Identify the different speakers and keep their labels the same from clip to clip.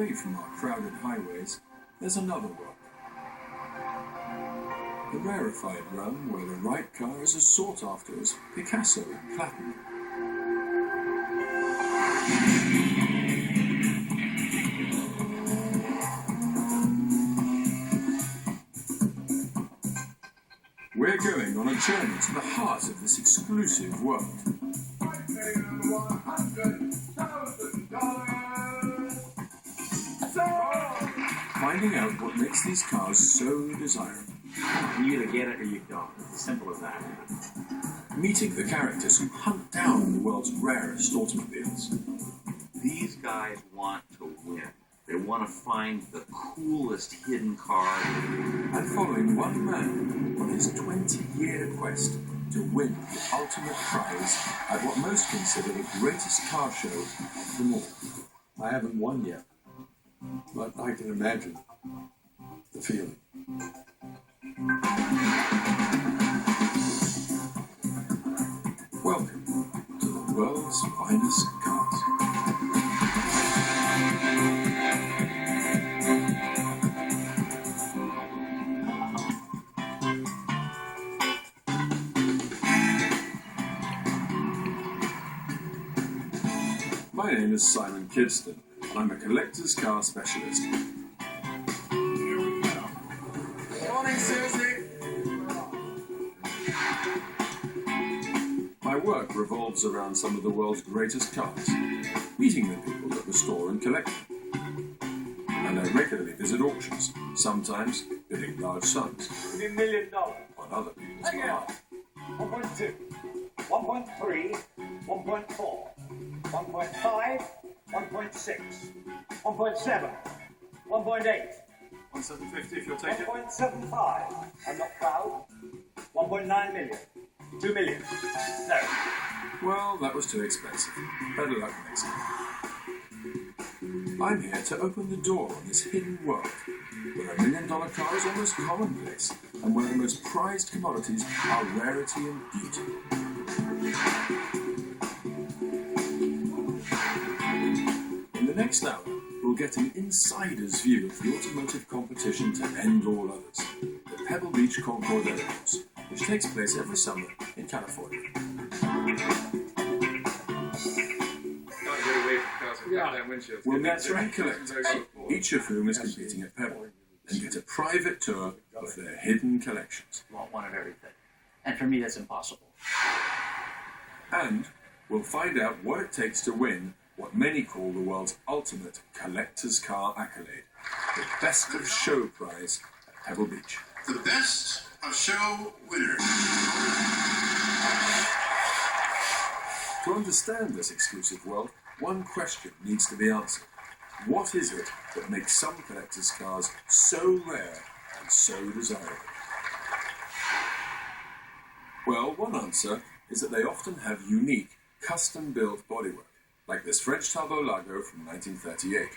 Speaker 1: away from our crowded highways, there's another world. The rarefied realm where the right car is as sought after as Picasso and Platinum. We're going on a journey to the heart of this exclusive world. Finding out what makes these cars so desirable.
Speaker 2: You either get it or you don't. It's as simple as that.
Speaker 1: Meeting the characters who hunt down the world's rarest automobiles.
Speaker 2: These guys want to win. They want to find the coolest hidden car.
Speaker 1: And following one man on his 20-year quest to win the ultimate prize at what most consider the greatest car show of them all.
Speaker 3: I haven't won yet, but I can imagine the feeling.
Speaker 1: Welcome to the world's finest cars. My name is Simon Kidston, and I'm a collector's car specialist.
Speaker 4: Morning, Susie.
Speaker 1: My work revolves around some of the world's greatest cars, meeting the people that restore and collect them. And I regularly visit auctions, sometimes bidding large sums.
Speaker 4: Give me $1 million.
Speaker 1: On other people's behalf.
Speaker 4: 1.2, 1.3, 1.4, 1.5, 1.6, 1.7, 1.8,
Speaker 1: 1,750 if you'll take it.
Speaker 4: 1.75. I'm not proud. 1.9 million. 2 million. No.
Speaker 1: Well, that was too expensive. Better luck next time. I'm here to open the door on this hidden world, where $1 million car is almost commonplace, and where the most prized commodities are rarity and beauty. In the next hour, we'll get an insider's view of the automotive competition to end all others, the Pebble Beach Concours d'Elegance, which takes place every summer in California. We'll meet three collectors, each of whom is competing at Pebble, and get a private tour of their hidden collections.
Speaker 2: You want one of everything. And for me, that's impossible.
Speaker 1: And we'll find out what it takes to win what many call the world's ultimate collector's car accolade, the Best of Show prize at Pebble Beach.
Speaker 5: The Best of Show winner.
Speaker 1: To understand this exclusive world, one question needs to be answered. What is it that makes some collector's cars so rare and so desirable? Well, one answer is that they often have unique, custom-built bodywork, like this French Turbo Lago from 1938.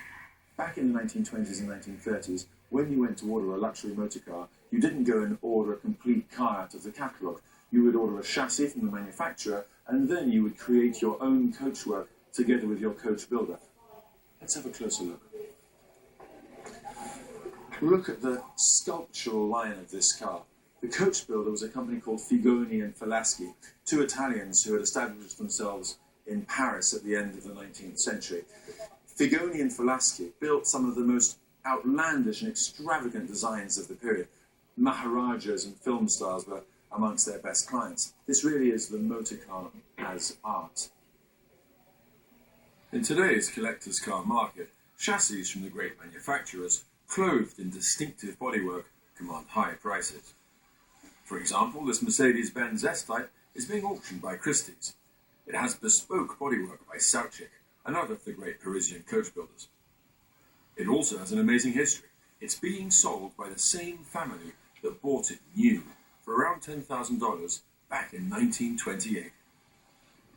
Speaker 6: Back in the 1920s and 1930s, when you went to order a luxury motor car, you didn't go and order a complete car out of the catalogue. You would order a chassis from the manufacturer, and then you would create your own coachwork together with your coach builder. Let's have a closer look. Look at the sculptural line of this car. The coach builder was a company called Figoni and Falaschi, two Italians who had established themselves in Paris at the end of the 19th century. Figoni and Falaschi built some of the most outlandish and extravagant designs of the period. Maharajas and film stars were amongst their best clients. This really is the motor car as art.
Speaker 1: In today's collector's car market, chassis from the great manufacturers, clothed in distinctive bodywork, command high prices. For example, this Mercedes-Benz S-Type is being auctioned by Christie's. It has bespoke bodywork by Sauchik, another of the great Parisian coach builders. It also has an amazing history. It's being sold by the same family that bought it new for around $10,000 back in 1928.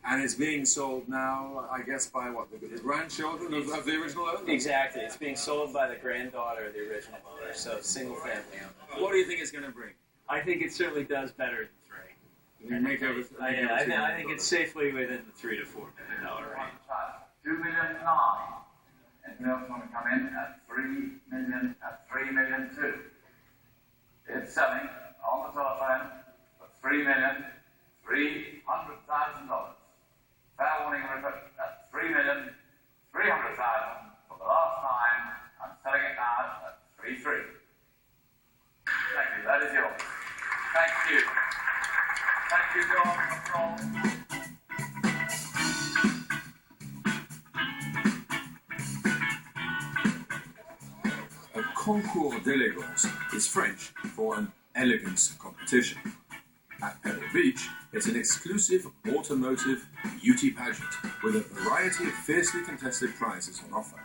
Speaker 3: And it's being sold now, I guess, by what, the grandchildren of the original owner?
Speaker 7: Exactly. It's being sold by the granddaughter of the original owner, so single family owned.
Speaker 3: What do you think it's going to bring?
Speaker 7: I think it certainly does better than 3.
Speaker 3: You make over
Speaker 7: I think it's safely within the $3 to $4 million range.
Speaker 4: $2,009,000.
Speaker 8: else want to come in at 3 million, at 3 million too? It's selling on the telephone for $3,300,000. Fair warning, Rupert, at $3,300,000 for the last time. I'm selling it now at 3.3. Thank you. That is yours. Thank you. Thank you, John.
Speaker 1: A concours d'élégance is French for an elegance competition. At Pebble Beach, it's an exclusive automotive beauty pageant with a variety of fiercely contested prizes on offer.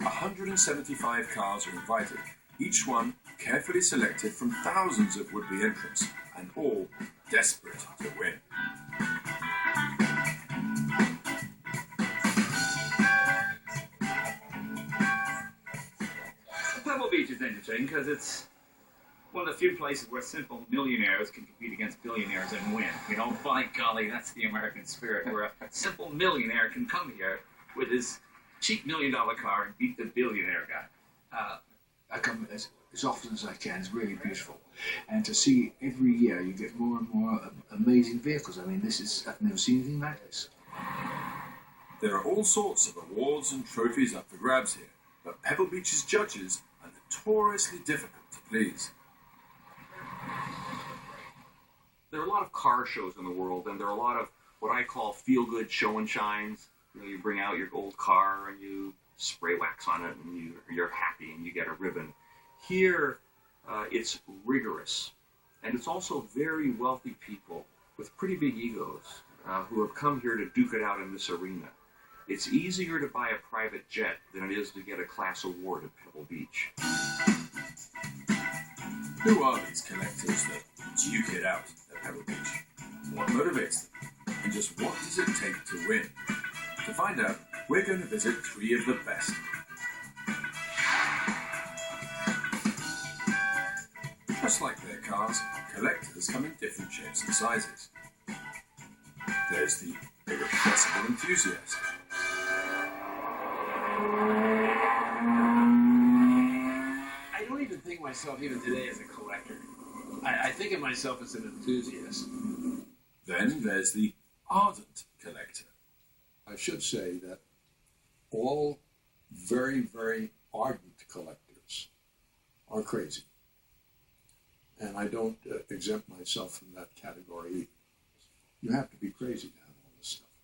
Speaker 1: 175 cars are invited, each one carefully selected from thousands of would-be entrants, and all desperate to win.
Speaker 9: Pebble Beach is interesting because it's one of the few places where simple millionaires can compete against billionaires and win. You know, by golly, that's the American spirit, where a simple millionaire can come here with his cheap $1 million car and beat the billionaire guy.
Speaker 10: I come as often as I can. It's really beautiful. And to see every year you get more and more amazing vehicles. I mean, I've never seen anything like this.
Speaker 1: There are all sorts of awards and trophies up for grabs here, but Pebble Beach's judges are notoriously difficult to please.
Speaker 2: There are a lot of car shows in the world, and there are a lot of what I call feel-good show and shines. You know, you bring out your old car and you spray wax on it, and you're happy, and you get a ribbon. Here, it's rigorous, and it's also very wealthy people with pretty big egos who have come here to duke it out in this arena. It's easier to buy a private jet than it is to get a class award at Pebble Beach.
Speaker 1: Who are these collectors that duke it out at Pebble Beach? What motivates them? And just what does it take to win? To find out, we're going to visit 3 of the best. Just like their cars, collectors come in different shapes and sizes. There's the irrepressible enthusiast.
Speaker 11: I don't even think myself, even today, as a collector. I think of myself as an enthusiast.
Speaker 1: Then there's the ardent collector.
Speaker 12: I should say that all very, very ardent collectors are crazy. And I don't exempt myself from that category either. You have to be crazy to have all this stuff.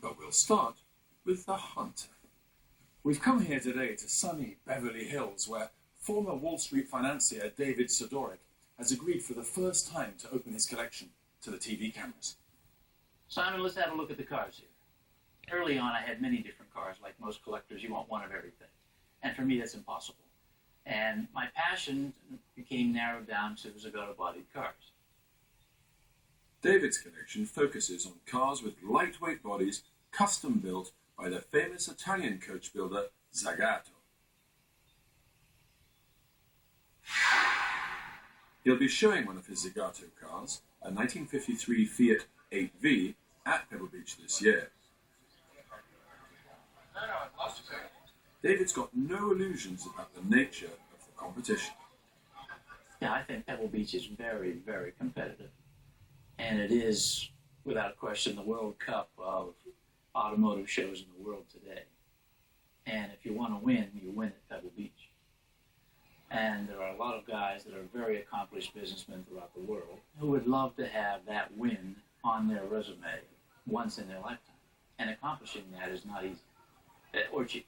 Speaker 1: But we'll start with the hunter. We've come here today to sunny Beverly Hills, where former Wall Street financier David Sidoric has agreed for the first time to open his collection to the TV cameras.
Speaker 13: Simon, let's have a look at the cars here. Early on, I had many different cars. Like most collectors, you want one of everything. And for me, that's impossible. And my passion became narrowed down to Zagato-bodied cars.
Speaker 1: David's collection focuses on cars with lightweight bodies custom built by the famous Italian coach builder Zagato. He'll be showing one of his Zagato cars, a 1953 Fiat 8V, at Pebble Beach this year. David's got no illusions about the nature of the competition.
Speaker 13: Yeah, I think Pebble Beach is very, very competitive. And it is, without question, the World Cup of automotive shows in the world today. And if you want to win, you win at Pebble Beach. And there are a lot of guys that are very accomplished businessmen throughout the world who would love to have that win on their resume once in their lifetime. And accomplishing that is not easy. Or cheap.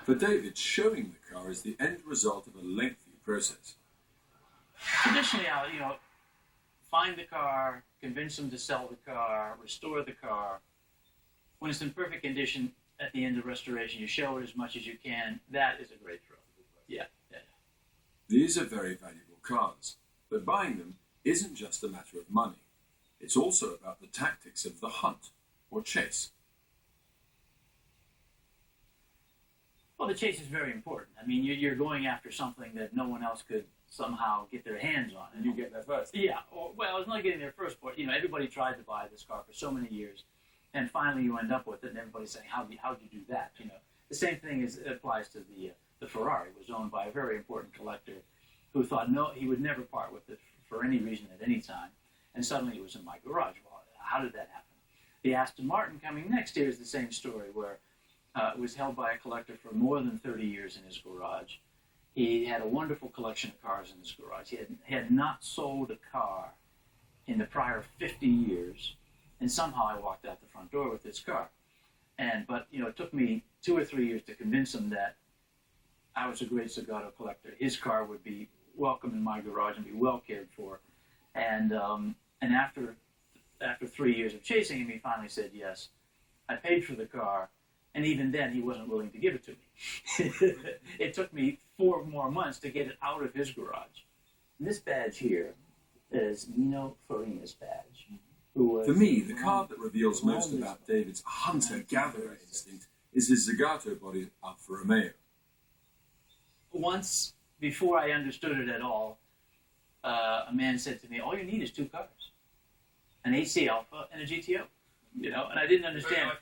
Speaker 1: For David, showing the car is the end result of a lengthy process.
Speaker 13: Traditionally, I'll, find the car, convince them to sell the car, restore the car. When it's in perfect condition at the end of restoration, you show it as much as you can. That is a great thrill. Yeah.
Speaker 1: These are very valuable cars, but buying them isn't just a matter of money. It's also about the tactics of the hunt or chase.
Speaker 13: Well, the chase is very important. I mean, you're going after something that no one else could somehow get their hands on.
Speaker 3: You get there first.
Speaker 13: Yeah. Well, it's not getting there first, but, everybody tried to buy this car for so many years. And finally you end up with it, and everybody's saying, how'd you do that? You know, the same thing applies to the Ferrari. It was owned by a very important collector who thought, no, he would never part with it for any reason at any time. And suddenly it was in my garage. Well, how did that happen? The Aston Martin coming next year is the same story, where it was held by a collector for more than 30 years in his garage. He had a wonderful collection of cars in his garage. He had not sold a car in the prior 50 years, and somehow I walked out the front door with this car. But it took me 2 or 3 years to convince him that I was a great Zagato collector. His car would be welcome in my garage and be well cared for. And after 3 years of chasing him, he finally said yes. I paid for the car, and even then he wasn't willing to give it to me. It took me 4 more months to get it out of his garage. And this badge here is Nino Farina's badge.
Speaker 1: For me, the card that reveals most about David's hunter-gatherer instinct is his Zagato body Alfa Romeo.
Speaker 13: Once, before I understood it at all, a man said to me, all you need is 2 cars, an AC Alpha and a GTO, and I didn't understand.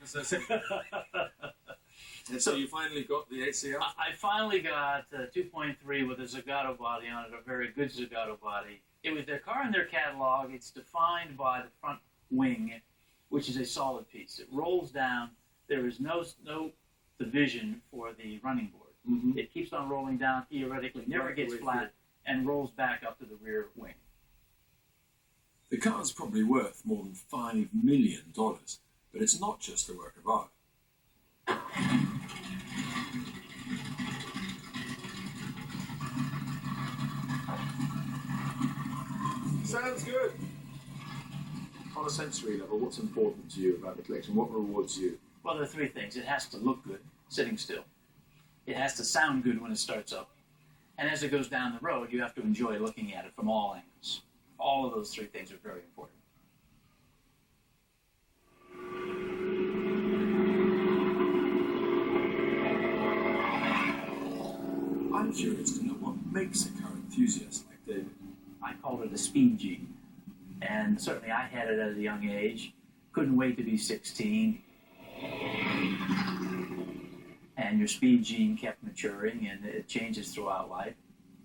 Speaker 1: And so you finally got the AC Alpha?
Speaker 13: I finally got a 2.3 with a Zagato body on it, a very good Zagato body. It was their car in their catalog. It's defined by the front wing, which is a solid piece. It rolls down. There is no division for the running board. Mm-hmm. It keeps on rolling down, theoretically, never gets flat, and rolls back up to the rear wing.
Speaker 1: The car is probably worth more than $5 million, but it's not just a work of art.
Speaker 6: Sounds good. On a sensory level, what's important to you about the collection? What rewards you?
Speaker 13: Well, there are 3 things. It has to look good, sitting still. It has to sound good when it starts up. And as it goes down the road, you have to enjoy looking at it from all angles. All of those 3 things are very important.
Speaker 1: I'm curious to know what makes a car enthusiast like David.
Speaker 13: I called it a speed gene. And certainly I had it at a young age. Couldn't wait to be 16. And your speed gene kept maturing, and it changes throughout life.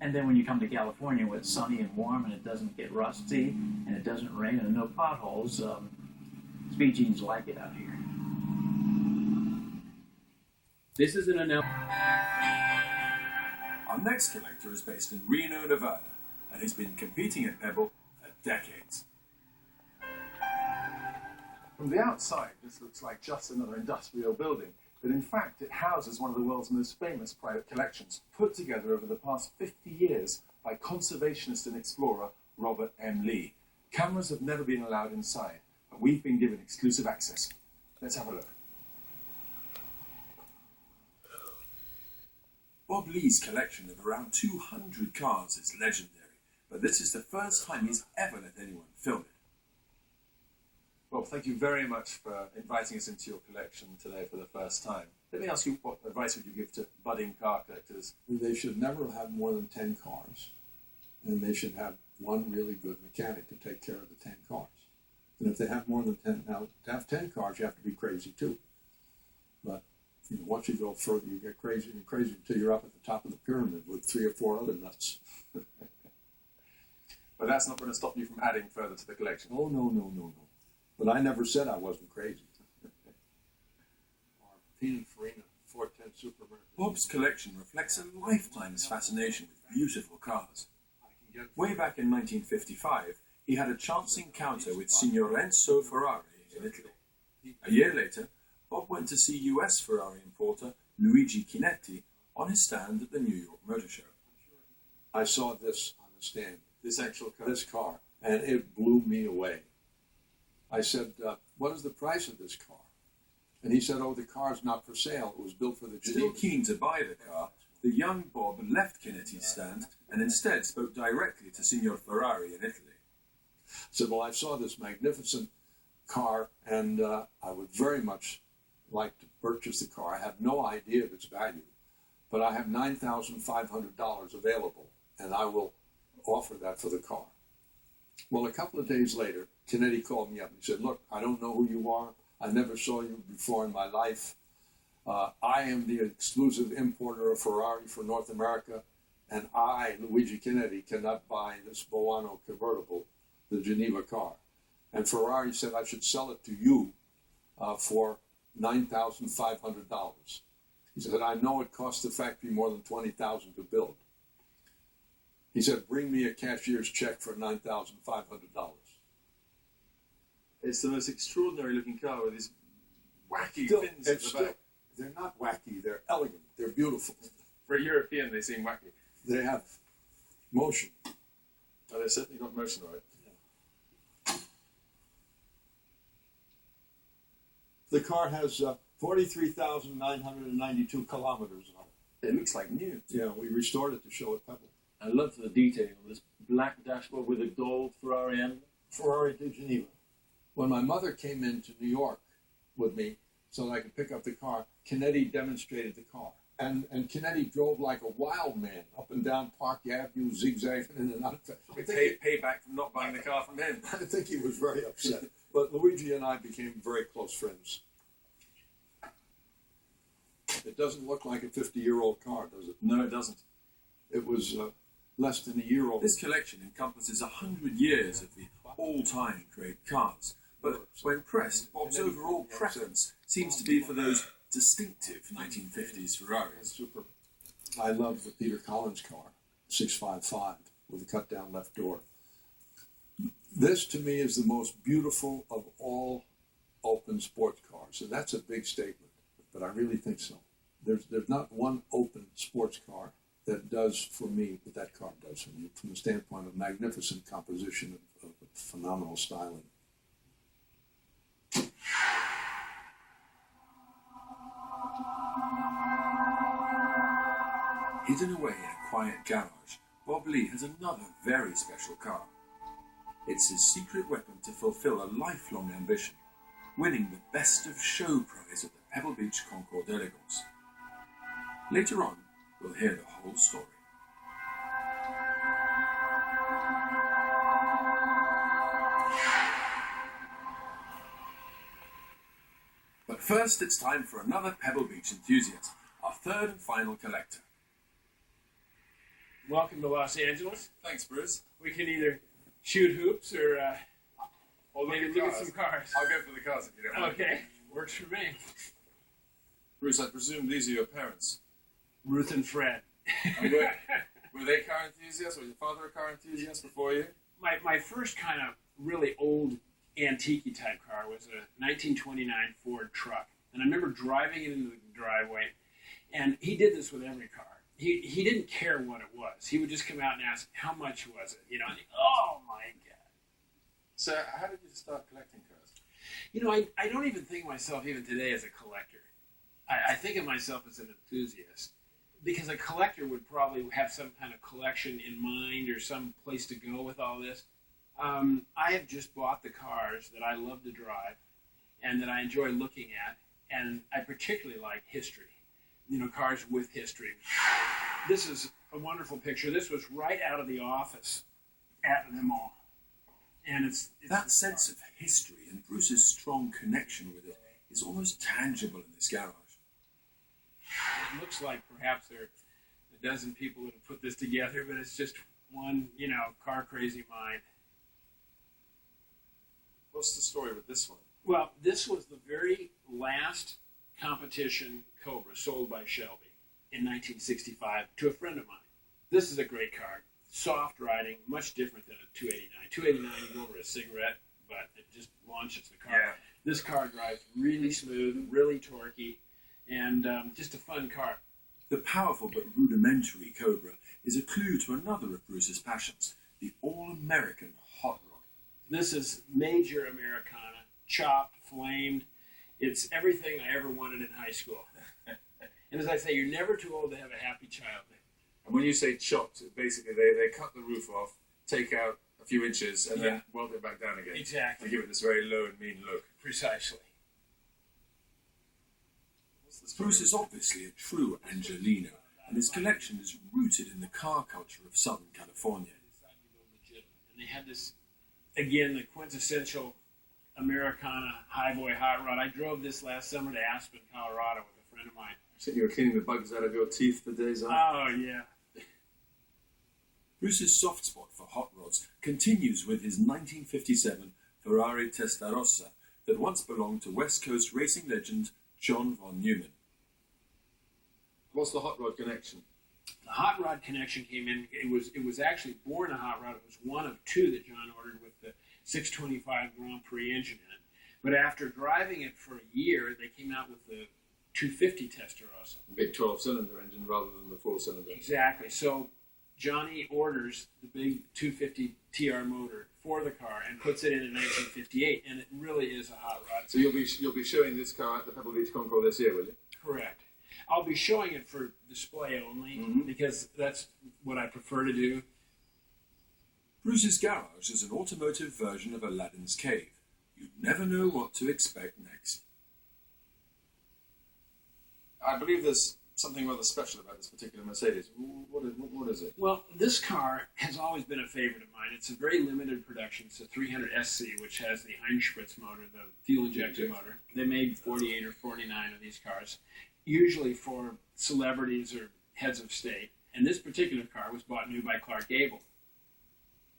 Speaker 13: And then when you come to California where it's sunny and warm and it doesn't get rusty and it doesn't rain and no potholes, speed genes like it out here.
Speaker 11: This is an announcement.
Speaker 1: Our next collector is based in Reno, Nevada, and he's been competing at Pebble for decades.
Speaker 6: From the outside, this looks like just another industrial building, but in fact it houses one of the world's most famous private collections, put together over the past 50 years by conservationist and explorer Robert M. Lee. Cameras have never been allowed inside, but we've been given exclusive access. Let's have a look.
Speaker 1: Bob Lee's collection of around 200 cars is legendary, but this is the first time he's ever let anyone film it.
Speaker 6: Bob, thank you very much for inviting us into your collection today for the first time. Let me ask you, what advice would you give to budding car collectors?
Speaker 12: They should never have more than 10 cars, and they should have one really good mechanic to take care of the 10 cars. And if they have more than 10, now to have 10 cars, you have to be crazy too. But once you go further, you get crazier and crazier until you're up at the top of the pyramid with 3 or 4 other nuts.
Speaker 6: But that's not going to stop you from adding further to the collection.
Speaker 12: Oh, no. But I never said I wasn't crazy. Our Pininfarina 410 Superman.
Speaker 1: Bob's collection reflects a lifetime's fascination with beautiful cars. Way back in 1955, he had a chance encounter with Signor Enzo Ferrari in Italy. A year later, Bob went to see US Ferrari importer Luigi Chinetti on his stand at the New York Motor Show.
Speaker 12: I saw this on the stand,
Speaker 6: this actual car,
Speaker 12: and it blew me away. I said, what is the price of this car? And he said, oh, the car's not for sale. It was built for the Genevas.
Speaker 1: Still keen to buy the car, the young Bob left Chinetti's stand and instead spoke directly to Signor Ferrari in Italy.
Speaker 12: I said, well, I saw this magnificent car, and I would very much like to purchase the car. I have no idea of its value, but I have $9,500 available, and I will offer that for the car. Well, a couple of days later, Chinetti called me up and said, look, I don't know who you are. I never saw you before in my life. I am the exclusive importer of Ferrari for North America, and I, Luigi Chinetti, cannot buy this Boano convertible, the Geneva car. And Ferrari said I should sell it to you for $9,500. He said, I know it cost the factory more than $20,000 to build. He said, bring me a cashier's check for $9,500.
Speaker 1: It's the most extraordinary looking car with these wacky fins at the back.
Speaker 12: They're not wacky, they're elegant, they're beautiful.
Speaker 1: For a European, they seem wacky.
Speaker 12: They have motion.
Speaker 1: Oh, they've certainly got motion, right? Yeah.
Speaker 12: The car has 43,992 kilometers on it.
Speaker 1: It looks like new.
Speaker 12: Yeah, we restored it to show it pebble.
Speaker 13: I love the detail of this black dashboard with a gold Ferrari emblem.
Speaker 12: Ferrari de Geneva. When my mother came into New York with me so that I could pick up the car, Chinetti demonstrated the car. And Chinetti drove like a wild man up and down Park Avenue, zigzagging in and out.
Speaker 1: Payback from not buying the car from him.
Speaker 12: I think he was very upset. But Luigi and I became very close friends. It doesn't look like a 50-year-old car, does it?
Speaker 1: No, it doesn't.
Speaker 12: It was less than a year old.
Speaker 1: This collection encompasses 100 years of the all-time great cars. But when pressed, Bob's overall preference seems to be for those distinctive 1950s Ferraris.
Speaker 12: Super. I love the Peter Collins car, 655, with a cut-down left door. This, to me, is the most beautiful of all open sports cars, and that's a big statement, but I really think so. There's not one open sports car that does for me what that car does for me, from the standpoint of magnificent composition, of phenomenal styling.
Speaker 1: Hidden away in a quiet garage, Bob Lee has another very special car. It's his secret weapon to fulfill a lifelong ambition, winning the Best of Show prize at the Pebble Beach Concours d'Elegance. Later on, we'll hear the whole story. But first, it's time for another Pebble Beach enthusiast, our third and final collector.
Speaker 11: Welcome to Los Angeles.
Speaker 1: Thanks, Bruce.
Speaker 11: We can either shoot hoops or maybe look at some cars.
Speaker 1: I'll go for the cars if you don't mind.
Speaker 11: Okay, works for me.
Speaker 1: Bruce, I presume these are your parents.
Speaker 11: Ruth and Fred.
Speaker 1: And were they car enthusiasts? Was your father a car enthusiast before you?
Speaker 11: My first kind of really old antique type car was a 1929 Ford truck. And I remember driving it into the driveway, and he did this with every car. He didn't care what it was. He would just come out and ask, how much was it? You know, and oh my God.
Speaker 1: So how did you start collecting cars?
Speaker 11: You know, I don't even think of myself even today as a collector. I think of myself as an enthusiast, because a collector would probably have some kind of collection in mind or some place to go with all this. I have just bought the cars that I love to drive and that I enjoy looking at, and I particularly like history. You know, cars with history. This is a wonderful picture. This was right out of the office at Le Mans. And it's
Speaker 1: that sense of history and Bruce's strong connection with it is almost tangible in this garage.
Speaker 11: It looks like perhaps there are a dozen people that have put this together, but it's just one, you know, car-crazy mind.
Speaker 1: What's the story with this one?
Speaker 11: Well, this was the very last competition Cobra sold by Shelby in 1965 to a friend of mine. This is a great car. Soft riding, much different than a 289. 289, you go over a cigarette, but it just launches the car.
Speaker 1: Yeah.
Speaker 11: This car drives really smooth, really torquey, and just a fun car.
Speaker 1: The powerful but rudimentary Cobra is a clue to another of Bruce's passions, the all-American hot rod.
Speaker 11: This is major Americana, chopped, flamed. It's everything I ever wanted in high school. And as I say, you're never too old to have a happy childhood.
Speaker 1: And when you say chopped, basically they cut the roof off, take out a few inches, and then weld it back down again.
Speaker 11: Exactly.
Speaker 1: To give it this very low and mean look.
Speaker 11: Precisely.
Speaker 1: Bruce is obviously a true Angelino, and his collection is rooted in the car culture of Southern California.
Speaker 11: And they had this, again, the quintessential Americana highboy hot rod. I drove this last summer to Aspen, Colorado with a friend of mine.
Speaker 1: You were cleaning the bugs out of your teeth for days on.
Speaker 11: Oh, yeah.
Speaker 1: Bruce's soft spot for hot rods continues with his 1957 Ferrari Testarossa that once belonged to West Coast racing legend John von Neumann. What's the hot rod connection?
Speaker 11: The hot rod connection came in. It was actually born a hot rod. It was one of two that John ordered with the 625 Grand Prix engine in it. But after driving it for a year, they came out with the 250 Testarossa.
Speaker 1: Big 12-cylinder engine rather than the 4-cylinder.
Speaker 11: Exactly. So Johnny orders the big 250 TR motor for the car and puts it in 1958, and it really is a hot rod.
Speaker 1: So you'll be showing this car at the Pebble Beach Concours this year, will you?
Speaker 11: Correct. I'll be showing it for display only because that's what I prefer to do.
Speaker 1: Bruce's garage is an automotive version of Aladdin's cave. You never know what to expect next. I believe there's something rather special about this particular Mercedes. What is it?
Speaker 11: Well, this car has always been a favorite of mine. It's a very limited production. It's a 300 SC, which has the Einspritz motor, the fuel-injected motor. They made 48 or 49 of these cars, usually for celebrities or heads of state. And this particular car was bought new by Clark Gable.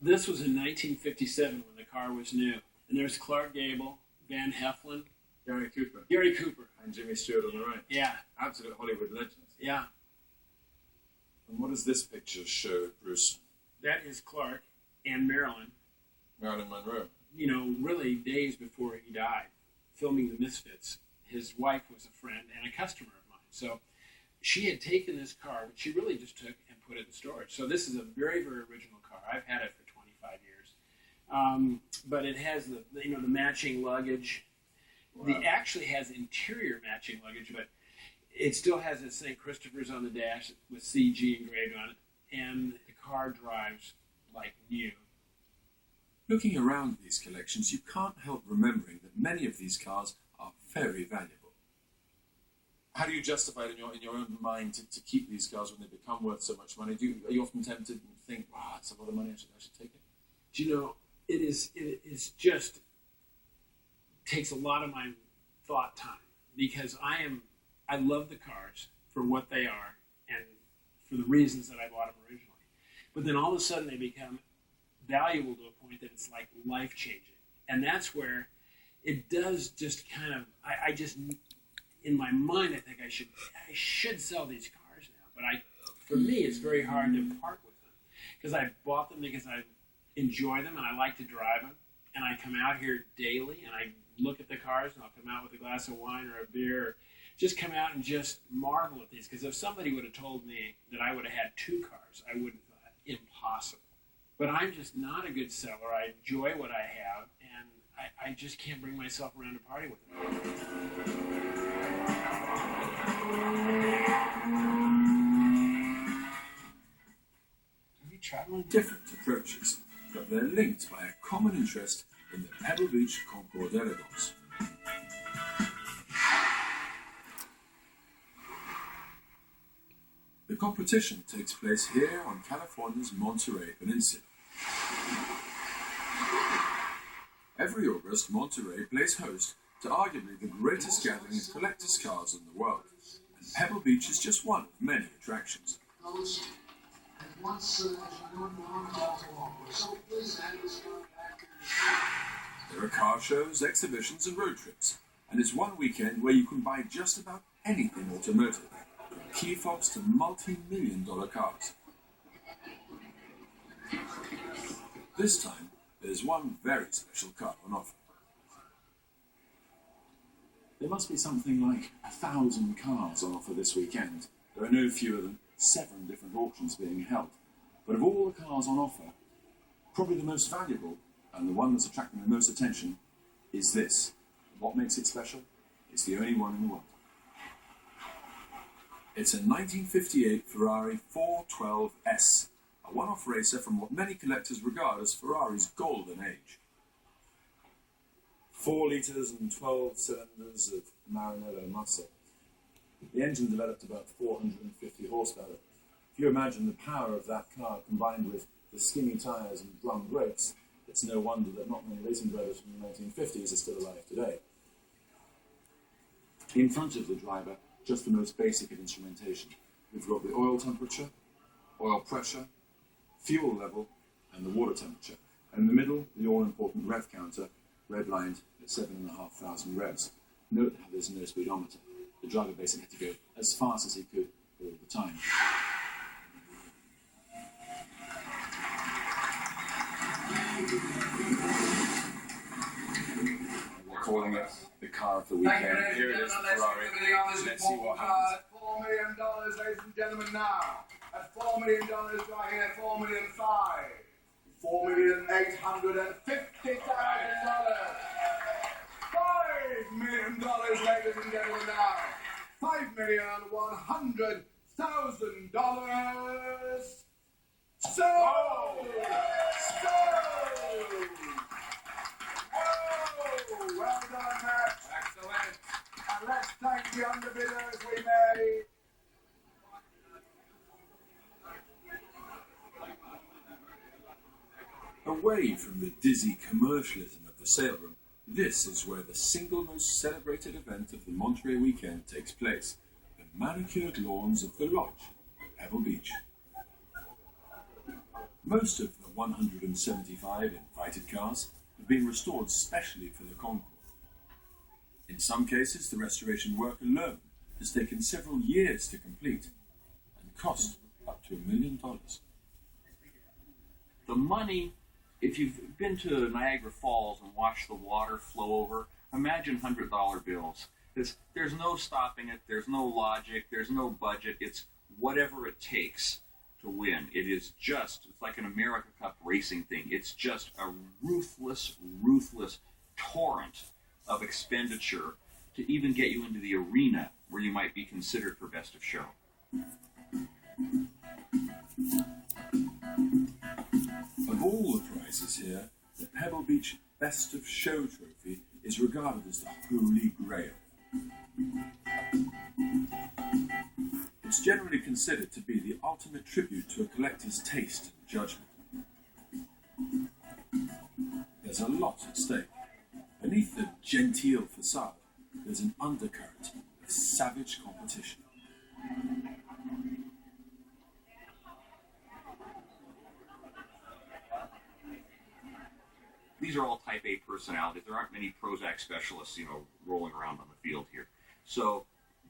Speaker 11: This was in 1957 when the car was new. And there's Clark Gable, Van Heflin,
Speaker 1: Gary Cooper.
Speaker 11: Gary Cooper.
Speaker 1: And Jimmy Stewart on the right.
Speaker 11: Yeah.
Speaker 1: Absolute Hollywood legends.
Speaker 11: Yeah.
Speaker 1: And what does this picture show, Bruce?
Speaker 11: That is Clark and Marilyn.
Speaker 1: Marilyn Monroe.
Speaker 11: You know, really days before he died, filming The Misfits. His wife was a friend and a customer of mine. So she had taken this car, which she really just took and put it in storage. So this is a very, very original car. I've had it for 25 years. But it has the matching luggage. Wow. It actually has interior matching luggage, but it still has its St. Christopher's on the dash with CG engraved on it, and the car drives like new.
Speaker 1: Looking around these collections, you can't help remembering that many of these cars are very valuable. How do you justify it in your own mind to keep these cars when they become worth so much money? Are you often tempted and think, wow, that's a lot of money, I should take it?
Speaker 11: Do you know, it is just takes a lot of my thought time because I love the cars for what they are and for the reasons that I bought them originally. But then all of a sudden they become valuable to a point that it's like life-changing. And that's where it does just kind of, I just, in my mind, I think I should sell these cars now. But for me, it's very hard to part with them because I bought them because I enjoy them and I like to drive them. And I come out here daily and I look at the cars and I'll come out with a glass of wine or a beer or just come out and just marvel at these. Because if somebody would have told me that I would have had two cars, I would have thought, impossible. But I'm just not a good seller. I enjoy what I have and I just can't bring myself around to party with them.
Speaker 1: Have you traveled different approaches, but they're linked by a common interest in the Pebble Beach Concours d'Elegance. The competition takes place here on California's Monterey Peninsula. Every August, Monterey plays host to arguably the greatest gathering of collectors' cars in the world, and Pebble Beach is just one of many attractions. There are car shows, exhibitions and road trips, and it's one weekend where you can buy just about anything automotive, from key fobs to multi-million-dollar cars. This time, there's one very special car on offer. There must be something like 1,000 cars on offer this weekend. There are no fewer than 7 different auctions being held. But of all the cars on offer, probably the most valuable and the one that's attracting the most attention is this. What makes it special? It's the only one in the world. It's a 1958 Ferrari 412S, a one-off racer from what many collectors regard as Ferrari's golden age. 4 litres and 12 cylinders of Maranello muscle. The engine developed about 450 horsepower. If you imagine the power of that car combined with the skinny tyres and drum brakes,
Speaker 6: It's no wonder that not many racing drivers from the 1950s are still alive today. In front of the driver, just the most basic of instrumentation. We've got the oil temperature, oil pressure, fuel level, and the water temperature. And in the middle, the all-important rev counter, redlined at 7,500 revs. Note how there's no speedometer. The driver basically had to go as fast as he could all the time. We're calling it the car of the weekend. Here it is, the Ferrari. Let's see what happens.
Speaker 8: $4 million, ladies and gentlemen, now. At $4 million, driving at $4,500,000. $4,850,000. $5 million, ladies and gentlemen, now. $5,100,000. Sold! Oh, well done, Matt. Excellent. And let's thank the underbidders we made.
Speaker 1: Away from the dizzy commercialism of the sale room, this is where the single most celebrated event of the Monterey weekend takes place, the manicured lawns of the Lodge at Pebble Beach. Most of the 175 invited cars have been restored specially for the concours. In some cases, the restoration work alone has taken several years to complete and cost up to $1 million.
Speaker 2: The money, if you've been to Niagara Falls and watched the water flow over, imagine $100 bills. There's no stopping it, there's no logic, there's no budget, it's whatever it takes to win. It's like an America Cup racing thing. It's just a ruthless torrent of expenditure to even get you into the arena where you might be considered for best of show.
Speaker 1: Of all the prizes here, the Pebble Beach Best of Show trophy is regarded as the holy grail. It's generally considered to be the ultimate tribute to a collector's taste and judgment. There's a lot at stake. Beneath the genteel facade, there's an undercurrent of savage competition.
Speaker 2: These are all type A personalities. There aren't many Prozac specialists, rolling around on the field here. So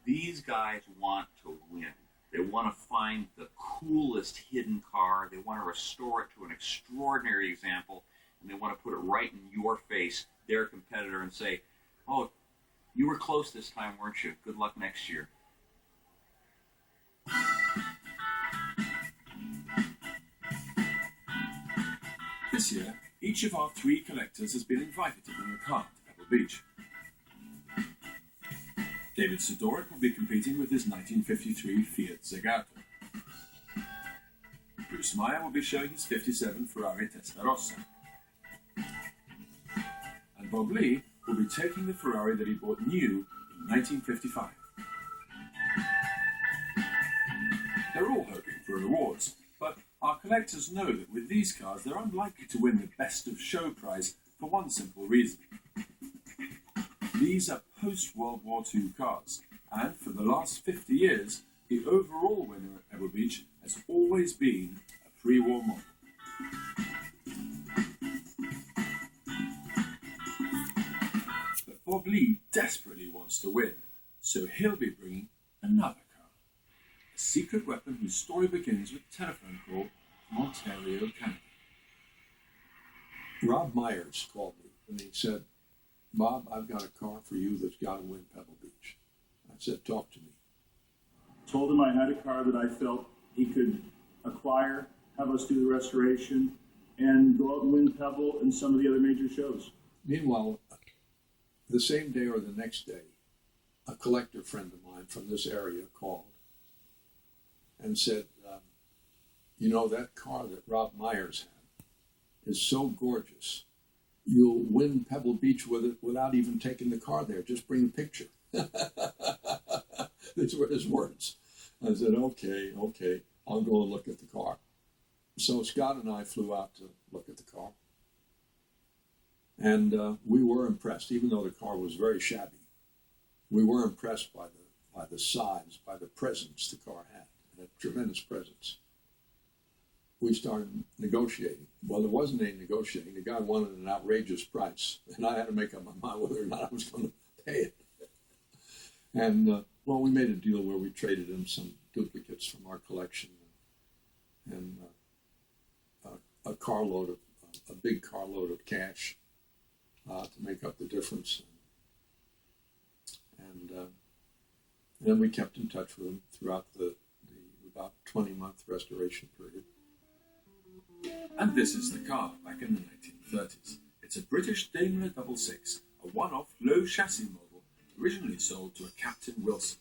Speaker 2: these guys want to win. They want to find the coolest hidden car. They want to restore it to an extraordinary example, and they want to put it right in your face, their competitor, and say, "Oh, you were close this time, weren't you? Good luck next year."
Speaker 1: This year, each of our 3 collectors has been invited to bring a car to Pebble Beach. David Sidoric will be competing with his 1953 Fiat Zagato. Bruce Meyer will be showing his 57 Ferrari Testarossa. And Bob Lee will be taking the Ferrari that he bought new in 1955. They're all hoping for rewards, but our collectors know that with these cars they're unlikely to win the Best of Show prize for one simple reason. These are post-World War II cars, and for the last 50 years, the overall winner at Pebble Beach has always been a pre-war model. But Bob Lee desperately wants to win, so he'll be bringing another car. A secret weapon whose story begins with a telephone call from Ontario, Canada.
Speaker 12: Rob Myers called me and he said, "Bob, I've got a car for you that's got to win Pebble Beach." I said, "Talk to me."
Speaker 14: Told him I had a car that I felt he could acquire, have us do the restoration, and go out and win Pebble and some of the other major shows.
Speaker 12: Meanwhile, the same day or the next day, a collector friend of mine from this area called and said, that car that Rob Myers had is so gorgeous, you'll win Pebble Beach with it without even taking the car there. Just bring a picture." These were his words. I said, okay, I'll go and look at the car. So Scott and I flew out to look at the car. And we were impressed, even though the car was very shabby. We were impressed by the size, by the presence the car had. It had tremendous presence. We started negotiating. Well, there wasn't any negotiating. The guy wanted an outrageous price, and I had to make up my mind whether or not I was going to pay it. And, well, we made a deal where we traded him some duplicates from our collection and a big carload of cash to make up the difference. And then we kept in touch with him throughout the about 20-month restoration period.
Speaker 1: And this is the car back in the 1930s. It's a British Daimler 66, a one-off low chassis model originally sold to a Captain Wilson.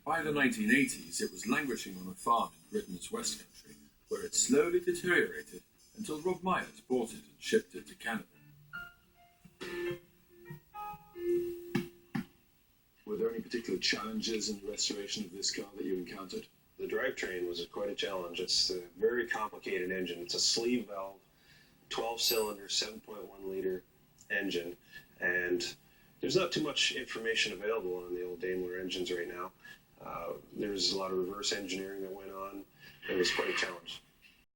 Speaker 1: By the 1980s, it was languishing on a farm in Britain's West Country, where it slowly deteriorated until Rob Myers bought it and shipped it to Canada.
Speaker 6: Were there any particular challenges in the restoration of this car that you encountered?
Speaker 15: The drivetrain was quite a challenge. It's a very complicated engine. It's a sleeve valve, 12-cylinder, 7.1 liter engine, and there's not too much information available on the old Daimler engines right now. There's a lot of reverse engineering that went on. It was quite a challenge.